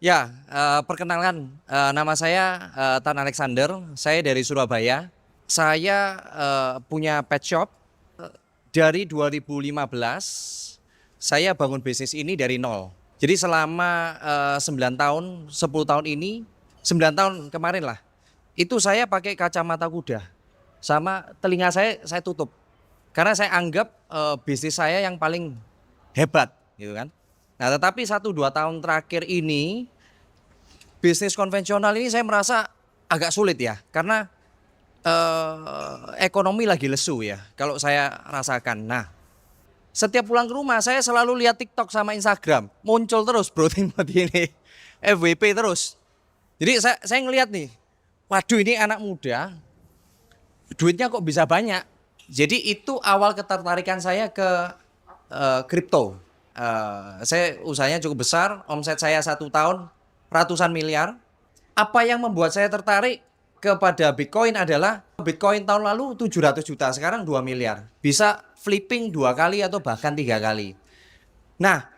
Ya, perkenalkan, nama saya, Tan Alexander, saya dari Surabaya. Saya, punya pet shop, dari 2015, saya bangun bisnis ini dari nol. Jadi selama, 9 tahun, 10 tahun ini, 9 tahun kemarin lah, itu saya pakai kacamata kuda, sama telinga saya tutup. Karena saya anggap, bisnis saya yang paling hebat, gitu kan. Nah, tetapi 1, 2 tahun terakhir ini, bisnis konvensional ini saya merasa agak sulit ya, karena ekonomi lagi lesu ya, kalau saya rasakan. Nah, setiap pulang ke rumah saya selalu lihat TikTok sama Instagram, muncul terus Bro Timothy ini, FWP terus. Jadi saya ngelihat nih, waduh ini anak muda, duitnya kok bisa banyak. Jadi itu awal ketertarikan saya ke kripto. Saya usahanya cukup besar, omset saya 1 tahun ratusan miliar. Apa yang membuat saya tertarik kepada Bitcoin adalah Bitcoin tahun lalu 700 juta, sekarang 2 miliar. Bisa flipping 2 kali atau bahkan 3 kali. Nah,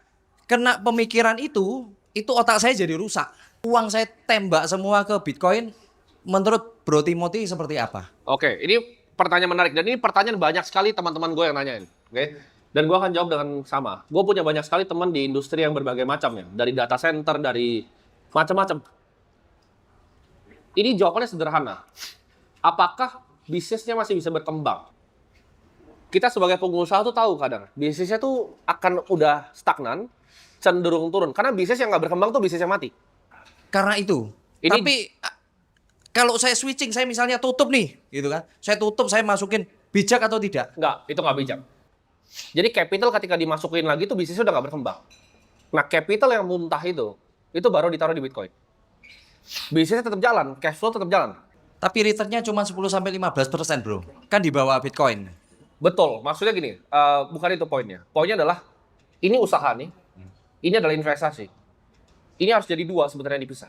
kena pemikiran itu otak saya jadi rusak. Uang saya tembak semua ke Bitcoin. Menurut Bro Timothy seperti apa? Oke, ini pertanyaan menarik dan ini pertanyaan banyak sekali teman-teman gue yang nanyain. Oke. Dan gue akan jawab dengan sama. Gue punya banyak sekali teman di industri yang berbagai macam ya, dari data center, dari macam-macam. Ini jawabannya sederhana. Apakah bisnisnya masih bisa berkembang? Kita sebagai pengusaha tuh tahu kadang bisnisnya tuh akan udah stagnan, cenderung turun. Karena bisnis yang nggak berkembang tuh bisnis yang mati. Karena itu. Ini Tapi kalau saya switching, saya misalnya tutup nih, gitu kan. Saya tutup, saya masukin, bijak atau tidak? nggak, itu nggak bijak. Jadi capital ketika dimasukin lagi tuh bisnisnya udah nggak berkembang. Nah, capital yang muntah itu baru ditaruh di Bitcoin. Bisnisnya tetap jalan, cash flow tetap jalan. Tapi returnnya cuma 10-15%, bro. Kan di bawah Bitcoin. Betul, maksudnya gini, bukan itu poinnya. Poinnya adalah, ini usaha nih, ini adalah investasi. Ini harus jadi dua sebenarnya dipisah.